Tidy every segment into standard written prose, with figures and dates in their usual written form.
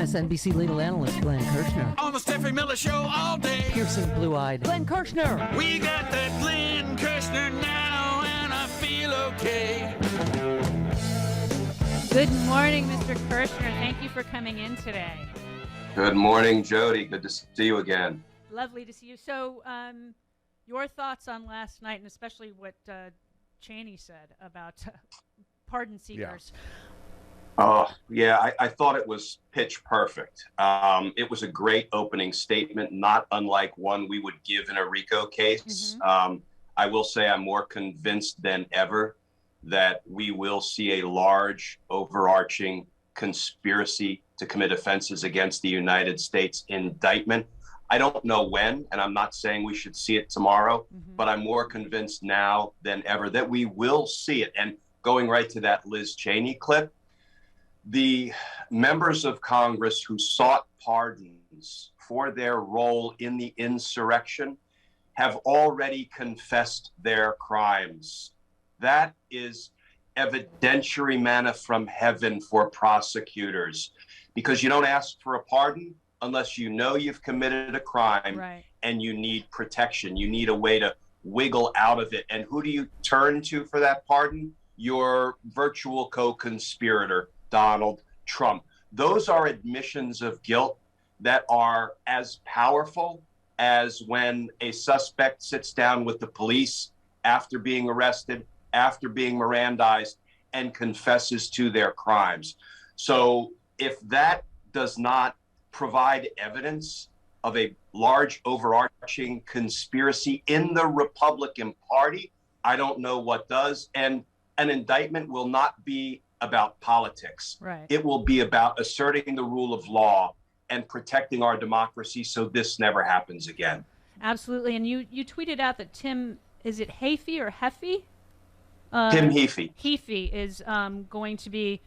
MSNBC legal analyst Glenn Kirschner. On the Steffi Miller Show all day. Piercing blue-eyed Glenn Kirschner. We got that Glenn Kirschner now, and I feel okay. Good morning, Mr. Kirschner. Thank you for coming in today. Good morning, Jody. Good to see you again. Lovely to see you. So, your thoughts on last night, and especially what Cheney said about pardon seekers. I thought it was pitch perfect. It was a great opening statement, not unlike one we would give in a RICO case. Mm-hmm. I will say I'm more convinced than ever that we will see a large, overarching conspiracy to commit offenses against the United States indictment. I don't know when, and I'm not saying we should see it tomorrow, but I'm more convinced now than ever that we will see it. And going right to that Liz Cheney clip, the members of Congress who sought pardons for their role in the insurrection have already confessed their crimes. That is evidentiary manna from heaven for prosecutors, because you don't ask for a pardon unless you know you've committed a crime, right, and you need protection. You need a way to wiggle out of it. And who do you turn to for that pardon? Your virtual co-conspirator, Donald Trump. Those are admissions of guilt that are as powerful as when a suspect sits down with the police after being arrested, after being Mirandized, and confesses to their crimes. So if that does not provide evidence of a large overarching conspiracy in the Republican Party, I don't know what does. And an indictment will not be about politics. Right. It will be about asserting the rule of law and protecting our democracy so this never happens again. Absolutely. And you tweeted out that is it Heaphy or Heaphy? Tim Heaphy. Heaphy is going to be,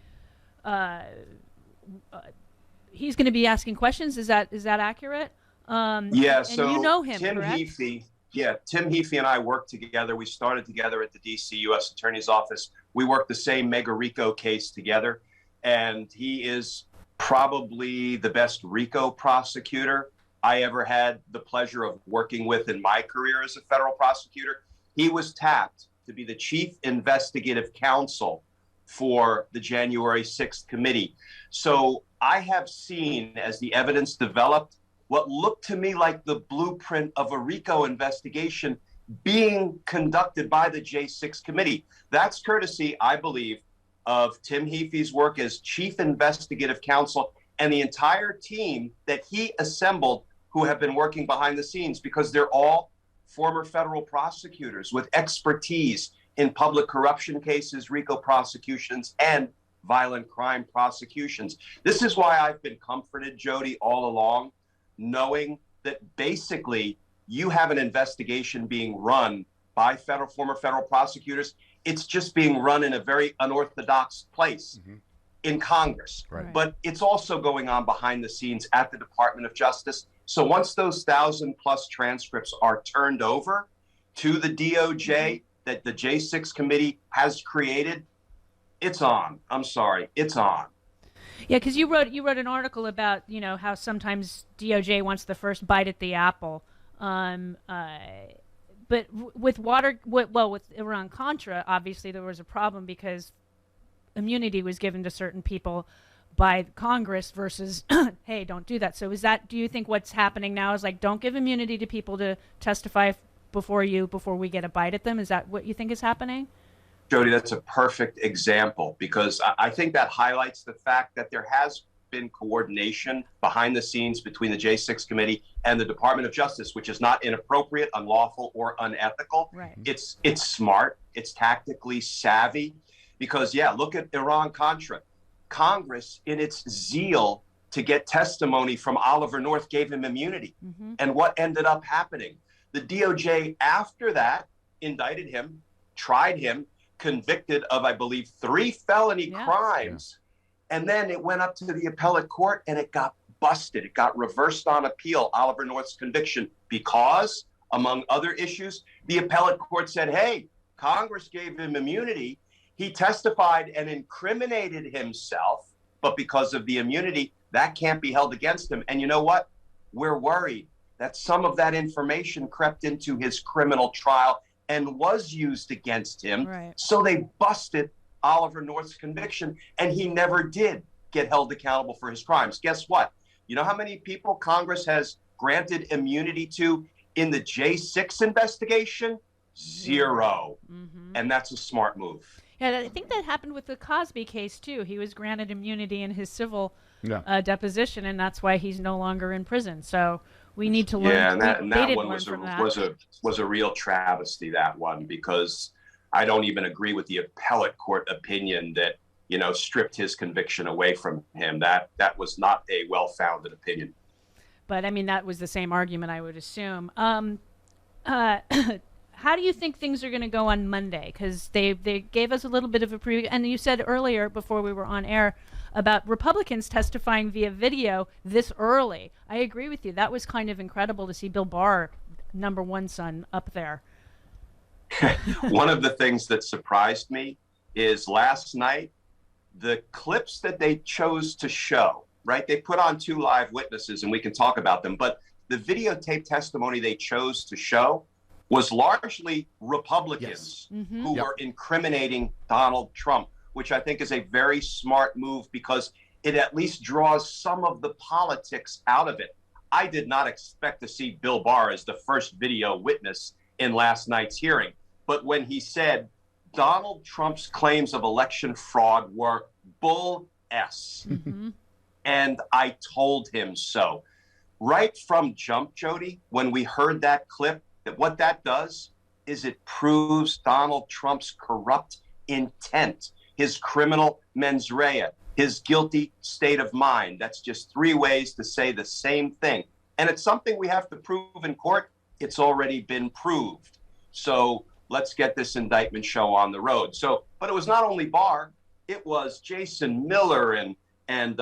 he's going to be asking questions. Is that accurate? Yeah. So and you know him, Tim correct? Heaphy. Yeah, Tim Heaphy and I worked together. We started together at the D.C. U.S. Attorney's Office. We worked the same mega RICO case together, and he is probably the best RICO prosecutor I ever had the pleasure of working with in my career as a federal prosecutor. He was tapped to be the chief investigative counsel for the January 6th committee. So I have seen, as the evidence developed, what looked to me like the blueprint of a RICO investigation being conducted by the J6 committee. That's courtesy, I believe, of Tim Heaphy's work as chief investigative counsel and the entire team that he assembled who have been working behind the scenes, because they're all former federal prosecutors with expertise in public corruption cases, RICO prosecutions, and violent crime prosecutions. This is why I've been comforted, Jody, all along, knowing that basically you have an investigation being run by former federal prosecutors. It's just being run in a very unorthodox place in Congress. Right. But it's also going on behind the scenes at the Department of Justice. So once those 1,000+ transcripts are turned over to the DOJ that the J6 committee has created, it's on. I'm sorry, it's on. Yeah, because you wrote an article about, how sometimes DOJ wants the first bite at the apple. But with Iran-Contra, obviously there was a problem because immunity was given to certain people by Congress versus, hey, don't do that. So do you think what's happening now is like, don't give immunity to people to testify before we get a bite at them? Is that what you think is happening? Jody, that's a perfect example, because I think that highlights the fact that there has been coordination behind the scenes between the J6 committee and the Department of Justice, which is not inappropriate, unlawful, or unethical. Right. It's smart. It's tactically savvy, because, look at Iran-Contra. Congress, in its zeal to get testimony from Oliver North, gave him immunity. And what ended up happening? The DOJ, after that, indicted him, tried him, convicted of, I believe, 3 felony crimes. And then it went up to the appellate court and it got busted. It got reversed on appeal, Oliver North's conviction, because, among other issues, the appellate court said, hey, Congress gave him immunity. He testified and incriminated himself, but because of the immunity, That can't be held against him. And you know what? We're worried that some of that information crept into his criminal trial and was used against him. Right. So they busted Oliver North's conviction, and he never did get held accountable for his crimes. Guess what? You know how many people Congress has granted immunity to in the J6 investigation? 0. Mm-hmm. And that's a smart move. Yeah, I think that happened with the Cosby case, too. He was granted immunity in his civil deposition, and that's why he's no longer in prison. So we need to learn. Yeah, and that one that. was a real travesty, that one, because I don't even agree with the appellate court opinion that, you know, stripped his conviction away from him. That was not a well-founded opinion. But, I mean, that was the same argument, I would assume. How do you think things are going to go on Monday? Because they gave us a little bit of a preview. And you said earlier, before we were on air, about Republicans testifying via video this early. I agree with you. That was kind of incredible to see Bill Barr, number one son, up there. One of the things that surprised me is last night, the clips that they chose to show, right? They put on 2 live witnesses, and we can talk about them. But the videotape testimony they chose to show was largely Republicans who were incriminating Donald Trump, which I think is a very smart move because it at least draws some of the politics out of it. I did not expect to see Bill Barr as the first video witness in last night's hearing. But when he said Donald Trump's claims of election fraud were bull S, and I told him so. Right from jump, Jody, when we heard that clip, that what that does is it proves Donald Trump's corrupt intent, his criminal mens rea, his guilty state of mind. That's just 3 ways to say the same thing. And it's something we have to prove in court. It's already been proved. So let's get this indictment show on the road. So, but it was not only Barr, it was Jason Miller and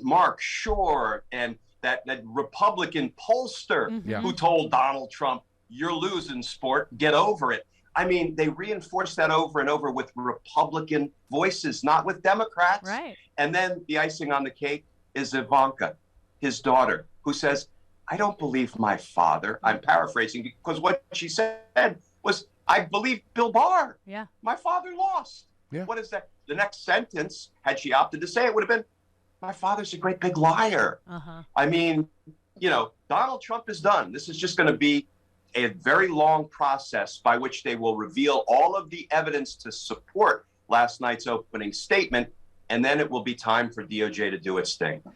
Mark Shore and that Republican pollster who told Donald Trump, "You're losing, sport, get over it." I mean, they reinforced that over and over with Republican voices, not with Democrats. Right. And then the icing on the cake is Ivanka, his daughter, who says, "I don't believe my father." I'm paraphrasing because what she said was, "I believe Bill Barr. Yeah. My father lost." Yeah. What is that? The next sentence, had she opted to say it, would have been, "My father's a great big liar." I mean, you know, Donald Trump is done. This is just going to be a very long process by which they will reveal all of the evidence to support last night's opening statement, and then it will be time for DOJ to do its thing.